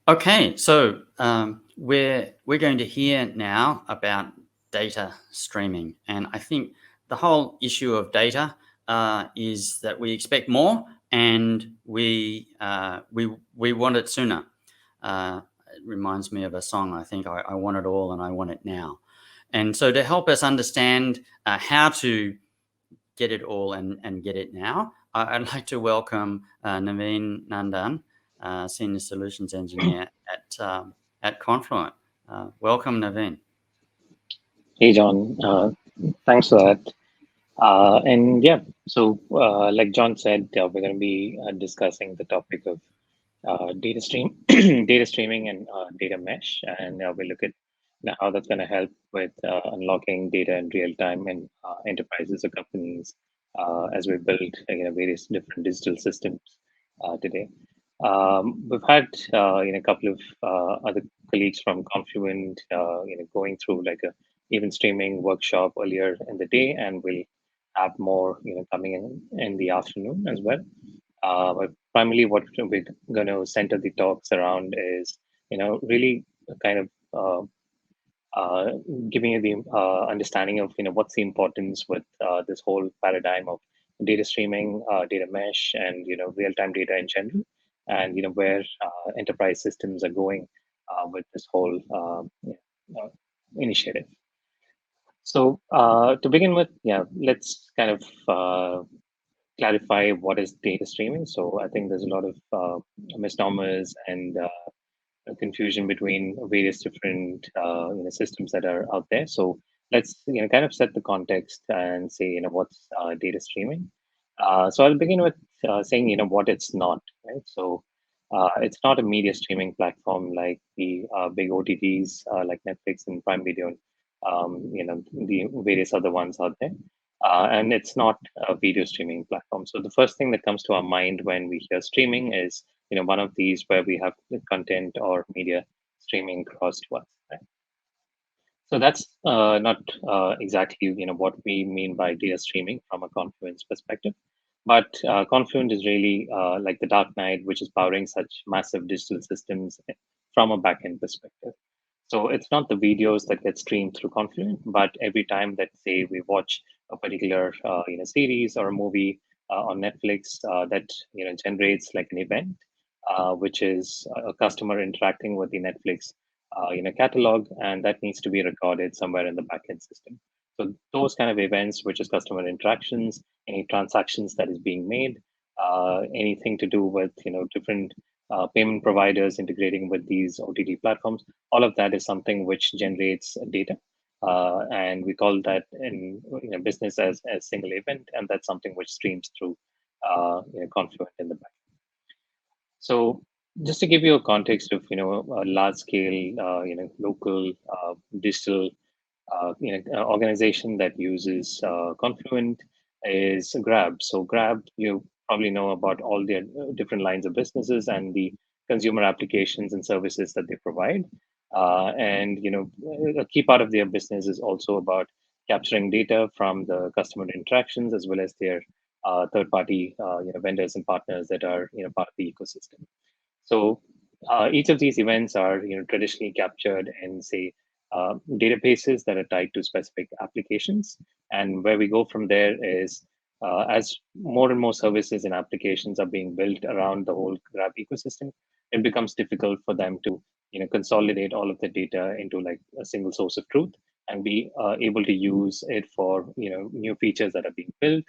Okay, so we're going to hear now about data streaming, and I think the whole issue of data is that we expect more, and we want it sooner. It reminds me of a song. I think I want it all, and I want it now. And so, to help us understand how to get it all and get it now, I'd like to welcome Naveen Nandan, Senior Solutions Engineer at Confluent. Welcome, Naveen. Hey, John. Thanks for that. And yeah, like John said, we're going to be discussing the topic of data streaming, and data mesh, and we look at how that's going to help with unlocking data in real time in enterprises or companies as we build various different digital systems today. We've had a couple of other colleagues from Confluent going through like a even streaming workshop earlier in the day, and we'll have more coming in the afternoon as well. But primarily, what we're going to center the talks around is, really kind of uh, giving you the understanding of, what's the importance with this whole paradigm of data streaming, data mesh, and real-time data in general, and where enterprise systems are going with this whole initiative. So to begin with, yeah, let's kind of clarify what is data streaming. So I think there's a lot of misnomers and confusion between various different systems that are out there. So let's kind of set the context and say what's data streaming. So I'll begin with saying what it's not. Right. So it's not a media streaming platform like the big OTTs like Netflix and Prime Video, and the various other ones out there. And it's not a video streaming platform. So the first thing that comes to our mind when we hear streaming is one of these where we have the content or media streaming across to us. Right? So that's not exactly what we mean by data streaming from a Confluence perspective. But Confluent is really like the dark knight, which is powering such massive digital systems from a backend perspective. So it's not the videos that get streamed through Confluent, but every time that say we watch a particular series or a movie on Netflix that generates like an event, which is a customer interacting with the Netflix catalog, and that needs to be recorded somewhere in the backend system. So those kind of events, which is customer interactions, any transactions that is being made, anything to do with different payment providers integrating with these OTT platforms, all of that is something which generates data. And we call that in business as single event, and that's something which streams through Confluent in the back. So just to give you a context of a large scale local digital organization that uses Confluent is Grab. So Grab, you probably know about all their different lines of businesses and the consumer applications and services that they provide. And a key part of their business is also about capturing data from the customer interactions as well as their third-party vendors and partners that are part of the ecosystem. So each of these events are traditionally captured in say databases that are tied to specific applications, and where we go from there is as more and more services and applications are being built around the whole Grab ecosystem, it becomes difficult for them to consolidate all of the data into like a single source of truth and be able to use it for new features that are being built,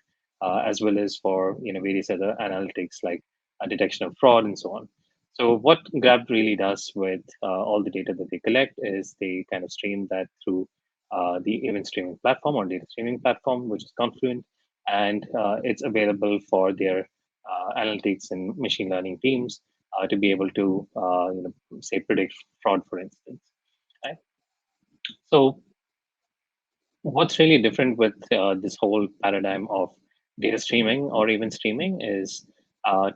as well as for various other analytics like detection of fraud and so on. So what Grab really does with all the data that they collect is they kind of stream that through the event streaming platform or data streaming platform, which is Confluent, and it's available for their analytics and machine learning teams to be able to, say, predict fraud, for instance. Right? So what's really different with this whole paradigm of data streaming or even streaming is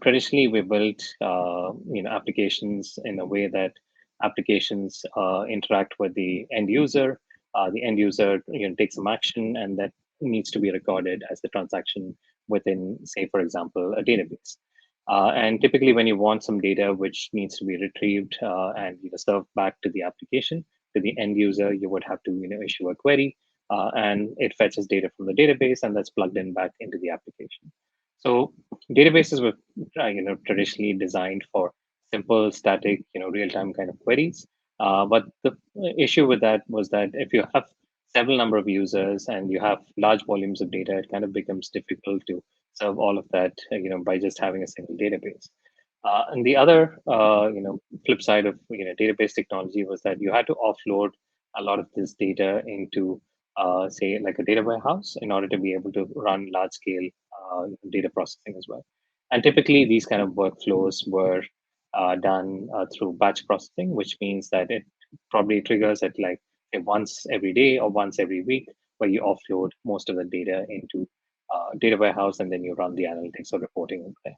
traditionally we built applications in a way that applications interact with the end user. The end user takes some action, and that needs to be recorded as the transaction within, say, for example, a database. And typically, when you want some data which needs to be retrieved and served back to the application, to the end user, you would have to issue a query, and it fetches data from the database, and that's plugged in back into the application. So databases were traditionally designed for simple, static, real-time kind of queries. But the issue with that was that if you have several number of users and you have large volumes of data, it kind of becomes difficult to serve all of that, by just having a single database. And the other, flip side of database technology was that you had to offload a lot of this data into, say, like a data warehouse in order to be able to run large scale data processing as well. And typically, these kind of workflows were done through batch processing, which means that it probably triggers at like say, once every day or once every week, where you offload most of the data into data warehouse, and then you run the analytics or reporting over there.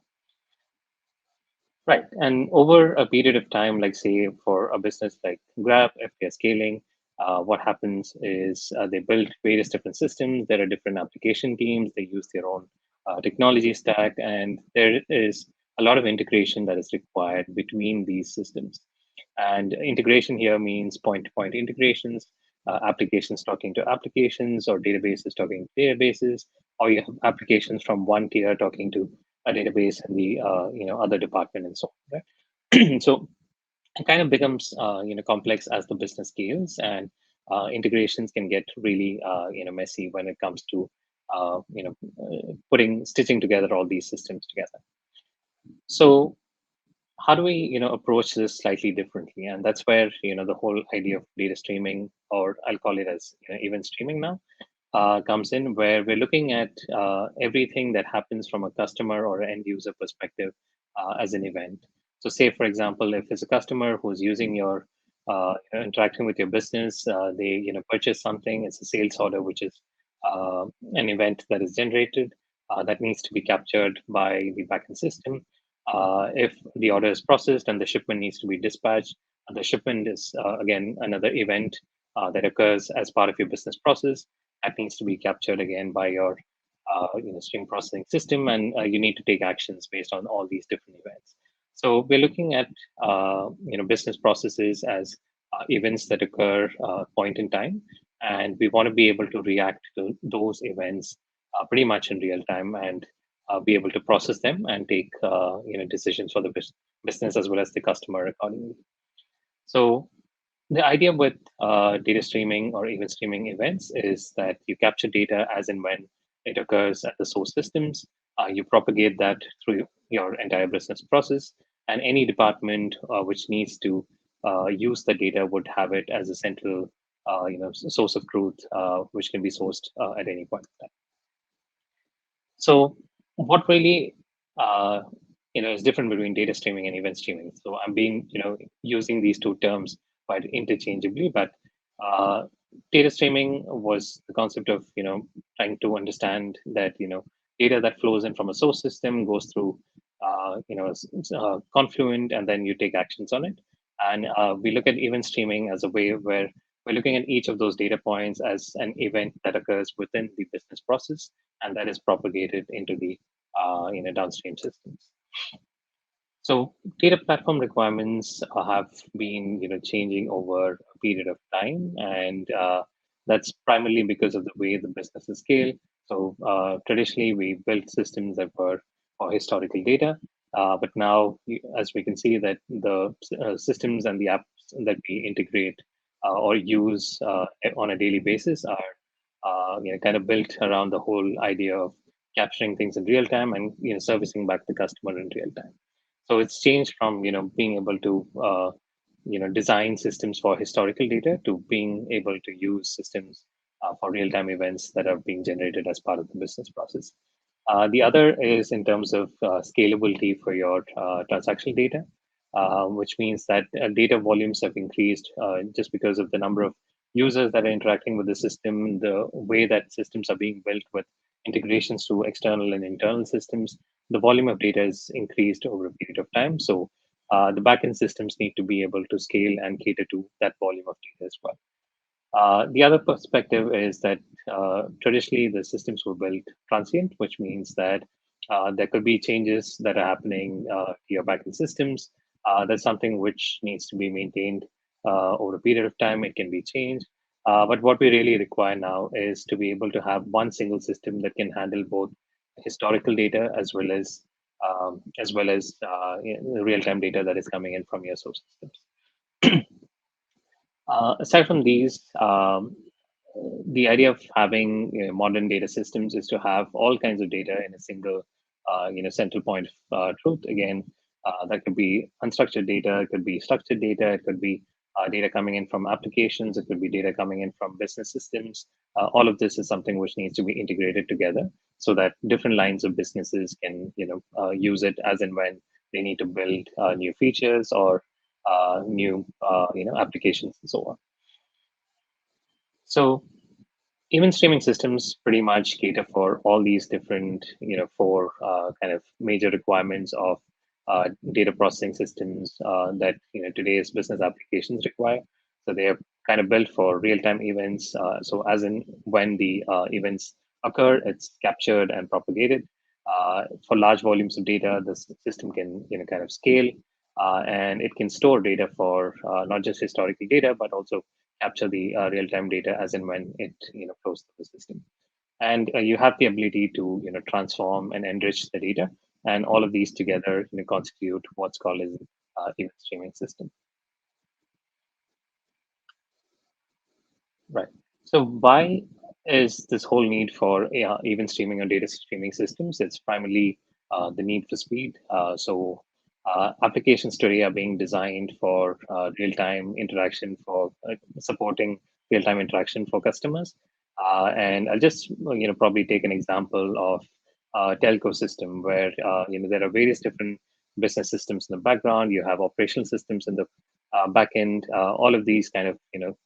Right. And over a period of time, like say for a business like Grab, if they're scaling, what happens is they build various different systems. There are different application teams. They use their own technology stack, and there is a lot of integration that is required between these systems. And integration here means point-to-point integrations, applications talking to applications, or databases talking to databases, or you have applications from one tier talking to a database and the other department and so on. Right? So it kind of becomes complex as the business scales, and integrations can get really messy when it comes to putting stitching together all these systems together. So how do we approach this slightly differently? And that's where the whole idea of data streaming, or I'll call it as event streaming now, comes in, where we're looking at everything that happens from a customer or end user perspective as an event. So say for example, if it's a customer who's using your interacting with your business, they purchase something, it's a sales order, which is an event that is generated that needs to be captured by the backend system. If the order is processed and the shipment needs to be dispatched, the shipment is again another event that occurs as part of your business process that needs to be captured again by your stream processing system, and you need to take actions based on all these different events. So we're looking at business processes as events that occur point in time, and we want to be able to react to those events pretty much in real time, and be able to process them and take decisions for the business as well as the customer accordingly. So the idea with data streaming or event streaming events is that you capture data as and when it occurs at the source systems. You propagate that through your entire business process, and any department which needs to use the data would have it as a central, source of truth, which can be sourced at any point in time. So what really is different between data streaming and event streaming? So I'm being using these two terms quite interchangeably, but data streaming was the concept of trying to understand that data that flows in from a source system goes through Confluent, and then you take actions on it. And we look at event streaming as a way where we're looking at each of those data points as an event that occurs within the business process, and that is propagated into the downstream systems. So data platform requirements have been changing over a period of time, and that's primarily because of the way the businesses scale. So traditionally, we built systems that were for historical data, but now, as we can see, that the systems and the apps that we integrate or use on a daily basis are kind of built around the whole idea of capturing things in real time and servicing back the customer in real time. So it's changed from being able to design systems for historical data to being able to use systems for real time events that are being generated as part of the business process. The other is in terms of scalability for your transactional data, which means that data volumes have increased just because of the number of users that are interacting with the system, the way that systems are being built with integrations to external and internal systems. The volume of data is increased over a period of time. So the backend systems need to be able to scale and cater to that volume of data as well. The other perspective is that traditionally the systems were built transient, which means that There could be changes that are happening to your backend systems. That's something which needs to be maintained over a period of time. It can be changed. But what we really require now is to be able to have one single system that can handle both historical data as well as real-time data that is coming in from your source systems. Aside from these, the idea of having modern data systems is to have all kinds of data in a single, central point of truth. Again, that could be unstructured data, it could be structured data, it could be data coming in from applications, it could be data coming in from business systems. All of this is something which needs to be integrated together so that different lines of businesses can, use it as and when they need to build new features or new, applications and so on. So even streaming systems pretty much cater for all these different, four kind of major requirements of data processing systems that today's business applications require. So they are kind of built for real-time events. So as in when the events occur, it's captured and propagated. For large volumes of data, the system can kind of scale, and it can store data for not just historical data, but also capture the real-time data as and when it flows through the system. And you have the ability to transform and enrich the data, and all of these together constitute what's called as event streaming system. Right. So why is this whole need for event streaming or data streaming systems? It's primarily the need for speed. So applications today are being designed for real-time interaction, for supporting real-time interaction for customers. And I'll just probably take an example of a telco system where there are various different business systems in the background. You have operational systems in the backend. All of these kind of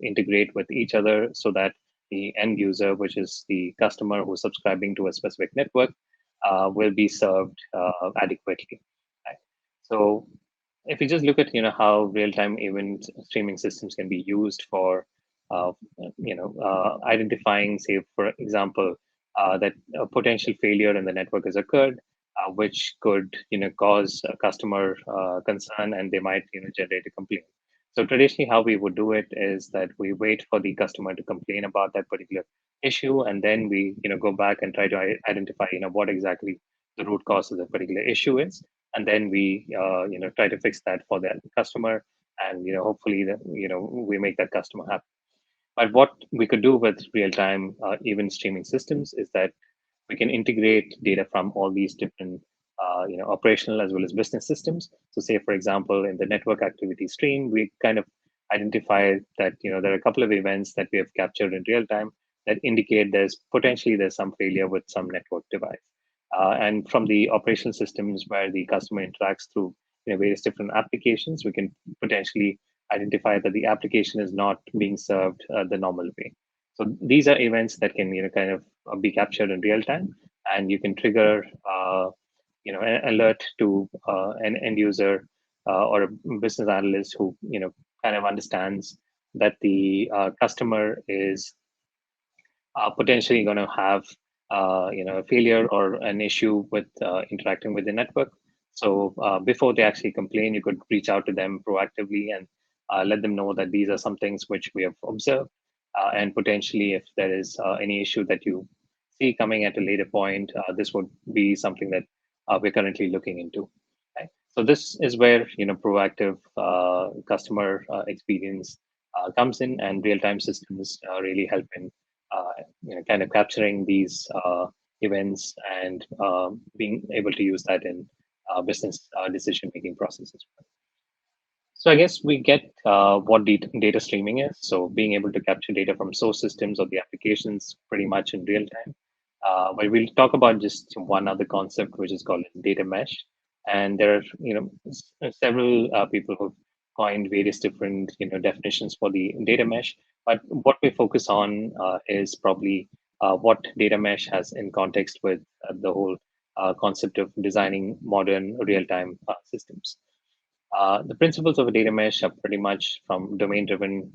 integrate with each other so that the end user, which is the customer who's subscribing to a specific network, will be served adequately. Right? So if you just look at how real-time event streaming systems can be used for uh, identifying, say for example, that a potential failure in the network has occurred, which could cause a customer concern, and they might generate a complaint. So traditionally, how we would do it is that we wait for the customer to complain about that particular issue, and then we go back and try to identify what exactly the root cause of the particular issue is, and then we try to fix that for that customer, and hopefully that we make that customer happy. But what we could do with real-time event streaming systems is that we can integrate data from all these different operational as well as business systems. So say for example in the network activity stream, we kind of identify that there are a couple of events that we have captured in real time that indicate there's some failure with some network device. And from the operational systems where the customer interacts through various different applications, we can potentially identify that the application is not being served the normal way. So these are events that can kind of be captured in real time, and you can trigger an alert to an end user or a business analyst who kind of understands that the customer is potentially going to have a failure or an issue with interacting with the network. So before they actually complain, you could reach out to them proactively and let them know that these are some things which we have observed, and potentially if there is any issue that you see coming at a later point, this would be something that we're currently looking into. Right? So this is where proactive customer experience comes in, and real-time systems really help in kind of capturing these events and being able to use that in business decision-making processes. So I guess we get what data streaming is. So being able to capture data from source systems or the applications pretty much in real time. But we'll talk about just one other concept, which is called data mesh. And there are several people who've coined various different definitions for the data mesh. But what we focus on is probably what data mesh has in context with the whole concept of designing modern real-time systems. The principles of a data mesh are pretty much from domain-driven,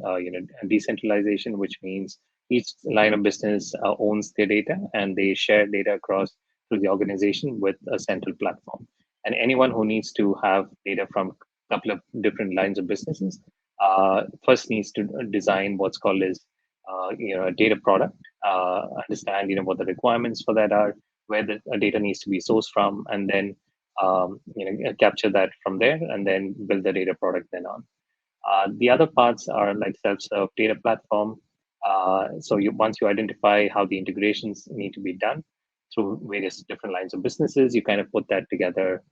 decentralization, which means each line of business owns their data and they share data across through the organization with a central platform. And anyone who needs to have data from a couple of different lines of businesses first needs to design what's called as a data product, understand what the requirements for that are, where the data needs to be sourced from, and then capture that from there, and then build the data product then on. The other parts are like self-serve data platform. So once you identify how the integrations need to be done through various different lines of businesses, you kind of put that together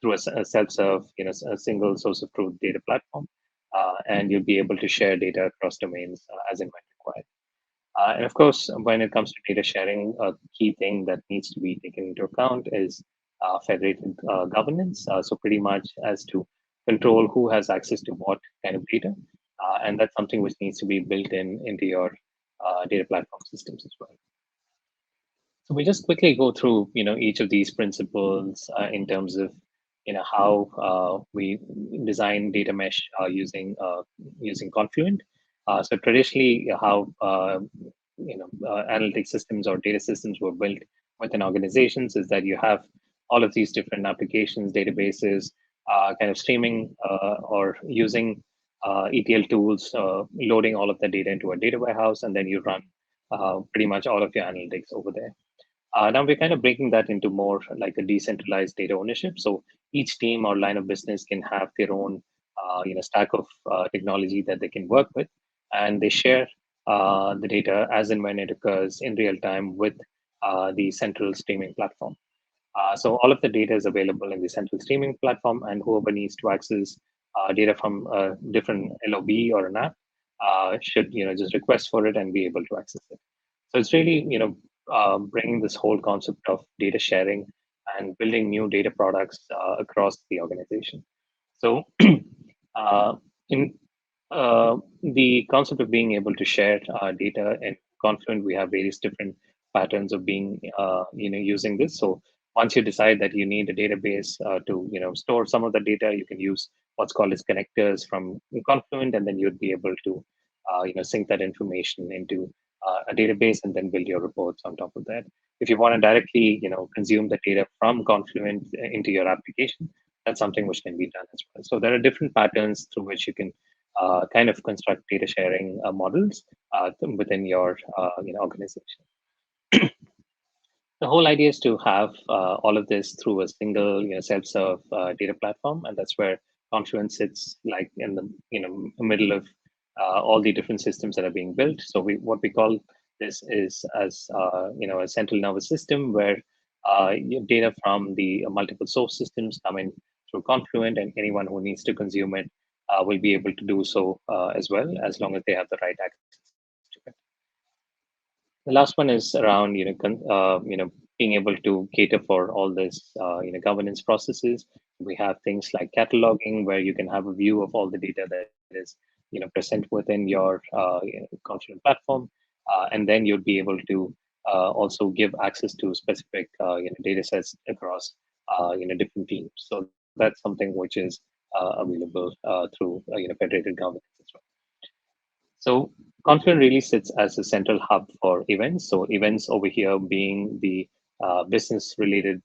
through a self-serve, a single source of truth data platform, and you'll be able to share data across domains as and when required. And of course, when it comes to data sharing, a key thing that needs to be taken into account is federated governance. So pretty much as to control who has access to what kind of data, and that's something which needs to be built into your data platform systems as well. So we just quickly go through, each of these principles in terms of, how we design data mesh using Confluent. So traditionally, how analytic systems or data systems were built within organizations is that you have all of these different applications, databases, kind of streaming or using ETL tools, loading all of the data into a data warehouse, and then you run pretty much all of your analytics over there. Now we're kind of breaking that into more like a decentralized data ownership. So each team or line of business can have their own, stack of technology that they can work with, and they share the data as and when it occurs in real time with the central streaming platform. So all of the data is available in the central streaming platform, and whoever needs to access data from a different LOB or an app should just request for it and be able to access it. So it's really bringing this whole concept of data sharing and building new data products across the organization. So in the concept of being able to share data in Confluent, we have various different patterns of being, using this. So once you decide that you need a database to, store some of the data, you can use what's called as connectors from Confluent, and then you'd be able to, sync that information into a database and then build your reports on top of that. If you want to directly, consume the data from Confluent into your application, that's something which can be done as well. So there are different patterns through which you can kind of construct data sharing models within your organization. The whole idea is to have all of this through a single self-serve data platform, and that's where Confluent sits like in the middle of all the different systems that are being built. So what we call this is as a central nervous system where your data from the multiple source systems come in through Confluent, and anyone who needs to consume it will be able to do so as well, as long as they have the right access to it. The last one is around being able to cater for all this governance processes. We have things like cataloging, where you can have a view of all the data that is present within your Confluent platform, and then you'd be able to also give access to specific data sets across different teams. So that's something which is available through federated governance as well. So Confluent really sits as a central hub for events. So events over here being the business related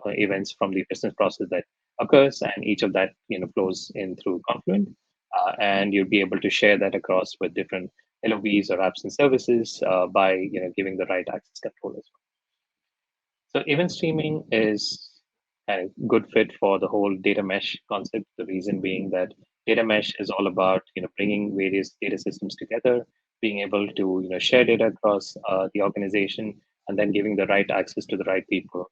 events from the business process that occurs, and each of that flows in through Confluent, and you'll be able to share that across with different LOBs or apps and services by giving the right access control as well. So event streaming is a good fit for the whole data mesh concept. The reason being that data mesh is all about bringing various data systems together, being able to share data across the organization, and then giving the right access to the right people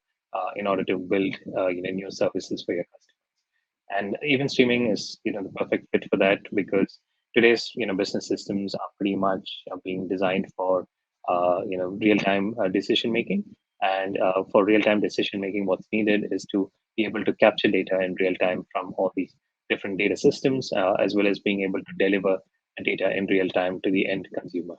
in order to build new services for your customers. And event streaming is the perfect fit for that, because today's business systems are pretty much being designed for real time decision making. And for real time decision making, what's needed is to be able to capture data in real time from all these different data systems, as well as being able to deliver the data in real time to the end consumer.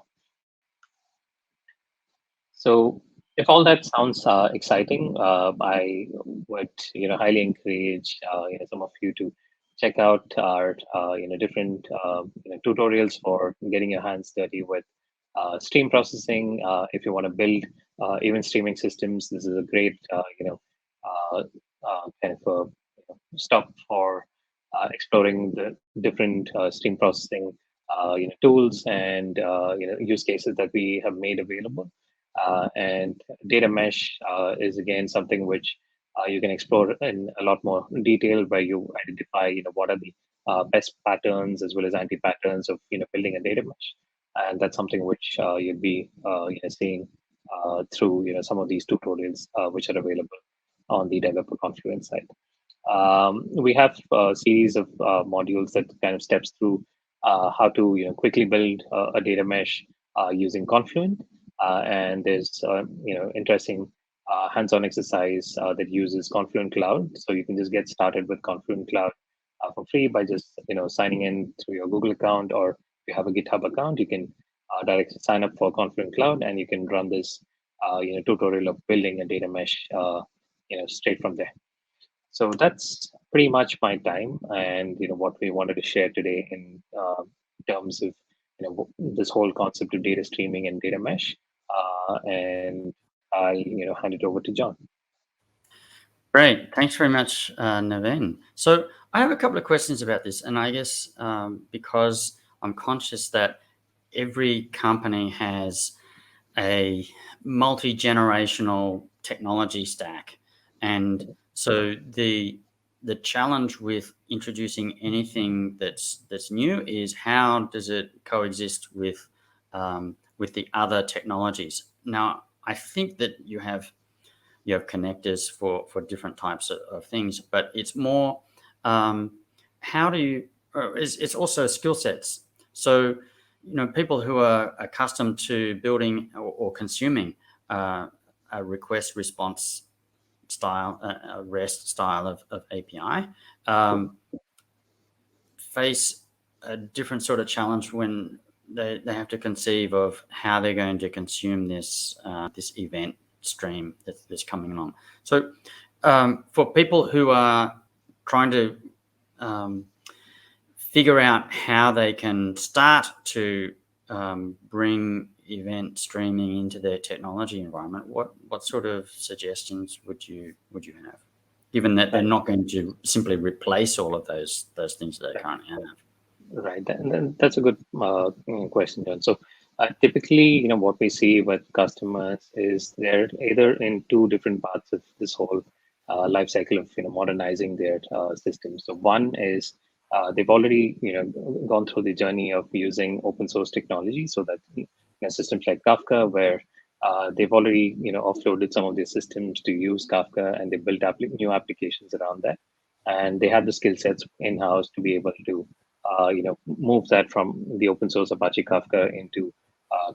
So if all that sounds exciting, I would highly encourage some of you to check out our different tutorials for getting your hands dirty with stream processing. If you want to build event streaming systems, this is a great, kind of a stop for exploring the different stream processing, tools and use cases that we have made available. And data mesh is again something which you can explore in a lot more detail, where you identify, what are the best patterns as well as anti-patterns of, building a data mesh. And that's something which you'll be, seeing through, some of these tutorials which are available on the developer Confluent side. We have a series of modules that kind of steps through how to quickly build a data mesh using Confluent, and there's interesting hands-on exercise that uses Confluent Cloud. So you can just get started with Confluent Cloud for free by just signing in through your Google account, or if you have a GitHub account, you can directly sign up for Confluent Cloud, and you can run this tutorial of building a data mesh straight from there. So that's pretty much my time, and what we wanted to share today in terms of this whole concept of data streaming and data mesh. And I hand it over to John. Great. Thanks very much, Naveen. So I have a couple of questions about this, and I guess because I'm conscious that every company has a multi-generational technology stack, and so the challenge with introducing anything that's new is how does it coexist with the other technologies. Now, I think that you have connectors for different types of things, but it's more how do you? It's also skill sets. So people who are accustomed to building or consuming a request response style, a REST style of API, face a different sort of challenge when they have to conceive of how they're going to consume this event stream that's coming along. So for people who are trying to figure out how they can start to bring event streaming into their technology environment, what sort of suggestions would you have, given that they're not going to simply replace all of those things that they currently have? Right, and that's a good question, John. So typically, what we see with customers is they're either in two different parts of this whole life cycle of modernizing their systems. So one is they've already gone through the journey of using open source technology, so that systems like Kafka, where they've already offloaded some of their systems to use Kafka, and they built new applications around that, and they have the skill sets in house to be able to move that from the open source Apache Kafka into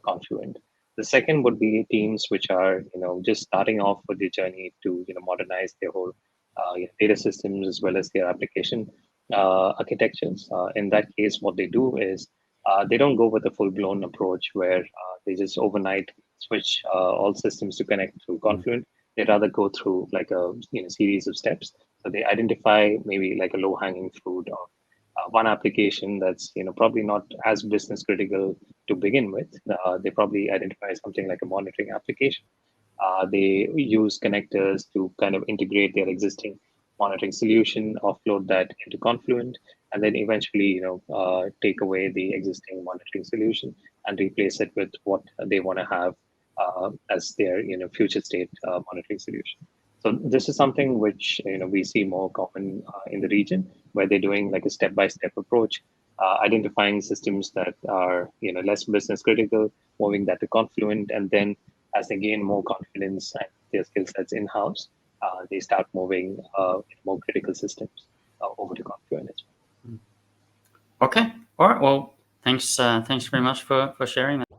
Confluent. The second would be teams which are just starting off with the journey to modernize their whole data systems as well as their application architectures. In that case, what they do is they don't go with a full-blown approach where they just overnight switch all systems to connect through Confluent. They rather go through like a series of steps. So they identify maybe like a low-hanging fruit of one application that's probably not as business critical to begin with. They probably identify something like a monitoring application. They use connectors to kind of integrate their existing monitoring solution, offload that into Confluent, and then eventually take away the existing monitoring solution and replace it with what they want to have as their future state monitoring solution. So this is something which we see more common in the region, where they're doing like a step-by-step approach, identifying systems that are less business critical, moving that to Confluent, and then as they gain more confidence and their skill sets in-house, they start moving more critical systems over to Confluent as well. Okay, all right. Well, thanks very much for sharing that.